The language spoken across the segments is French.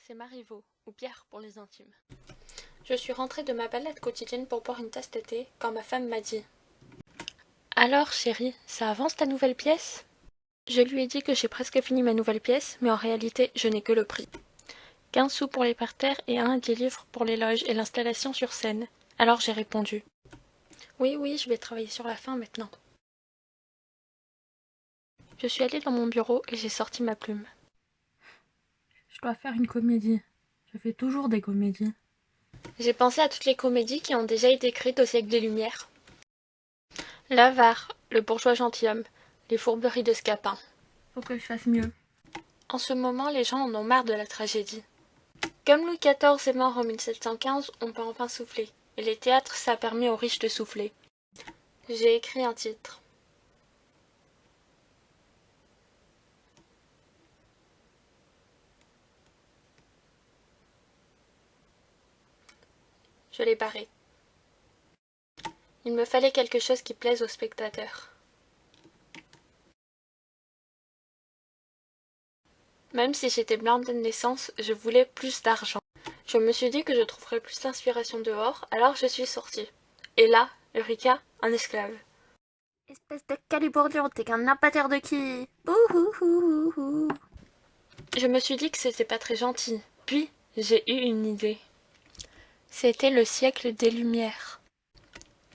c'est Marivaux, ou Pierre pour les intimes. Je suis rentrée de ma balade quotidienne pour boire une tasse de thé quand ma femme m'a dit « Alors, chérie, ça avance ta nouvelle pièce ?» Je lui ai dit que j'ai presque fini ma nouvelle pièce, mais en réalité, je n'ai que le prix. 15 sous pour les parterres et 10 livres pour les loges et l'installation sur scène. Alors j'ai répondu « Oui, je vais travailler sur la fin maintenant. » Je suis allée dans mon bureau et j'ai sorti ma plume. Je dois faire une comédie. Je fais toujours des comédies. J'ai pensé à toutes les comédies qui ont déjà été écrites au siècle des Lumières. L'avare, le bourgeois gentilhomme, les fourberies de Scapin. Faut que je fasse mieux. En ce moment, les gens en ont marre de la tragédie. Comme Louis XIV est mort en 1715, on peut enfin souffler. Et les théâtres, ça a permis aux riches de souffler. J'ai écrit un titre. Je l'ai barré. Il me fallait quelque chose qui plaise aux spectateurs. Même si j'étais blindée de naissance, je voulais plus d'argent. Je me suis dit que je trouverais plus d'inspiration dehors, alors je suis sortie. Et là, Eureka, un esclave. Espèce de calibourdion, t'es qu'un appâteur de qui? Bouhouhouhouhou. Je me suis dit que c'était pas très gentil. Puis, j'ai eu une idée. C'était le siècle des Lumières.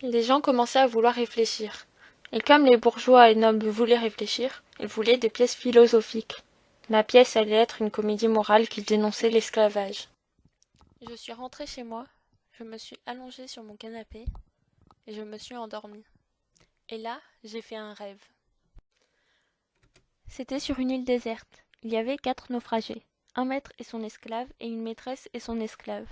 Les gens commençaient à vouloir réfléchir. Et comme les bourgeois et nobles voulaient réfléchir, ils voulaient des pièces philosophiques. Ma pièce allait être une comédie morale qui dénonçait l'esclavage. Je suis rentrée chez moi, je me suis allongée sur mon canapé et je me suis endormie. Et là, j'ai fait un rêve. C'était sur une île déserte. Il y avait 4 naufragés, un maître et son esclave et une maîtresse et son esclave.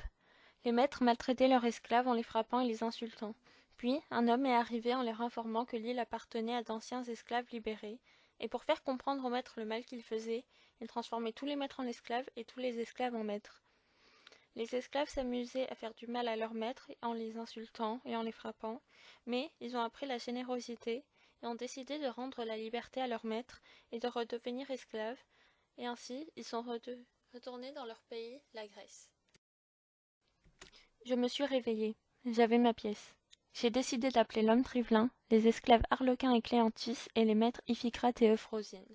Les maîtres maltraitaient leurs esclaves en les frappant et les insultant. Puis, un homme est arrivé en leur informant que l'île appartenait à d'anciens esclaves libérés, et pour faire comprendre aux maîtres le mal qu'ils faisaient, il transformait tous les maîtres en esclaves et tous les esclaves en maîtres. Les esclaves s'amusaient à faire du mal à leurs maîtres en les insultant et en les frappant, mais ils ont appris la générosité et ont décidé de rendre la liberté à leurs maîtres et de redevenir esclaves, et ainsi ils sont retournés dans leur pays, la Grèce. Je me suis réveillée. J'avais ma pièce. J'ai décidé d'appeler l'homme Trivelin, les esclaves Arlequin et Cléantis et les maîtres Iphicrate et Euphrosine.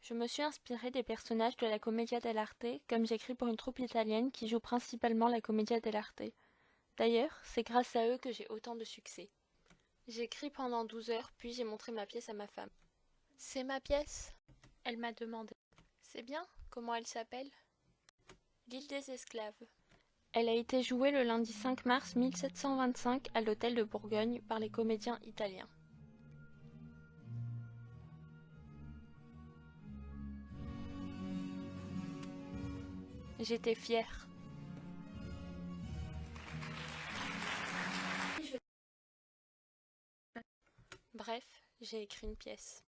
Je me suis inspirée des personnages de la Commedia dell'arte, comme j'écris pour une troupe italienne qui joue principalement la Commedia dell'arte. D'ailleurs, c'est grâce à eux que j'ai autant de succès. J'ai écrit pendant 12 heures, puis j'ai montré ma pièce à ma femme. « C'est ma pièce ?» Elle m'a demandé. « C'est bien ? Comment elle s'appelle ?»« L'île des esclaves. » Elle a été jouée le lundi 5 mars 1725 à l'hôtel de Bourgogne par les comédiens italiens. J'étais fière. Bref, j'ai écrit une pièce.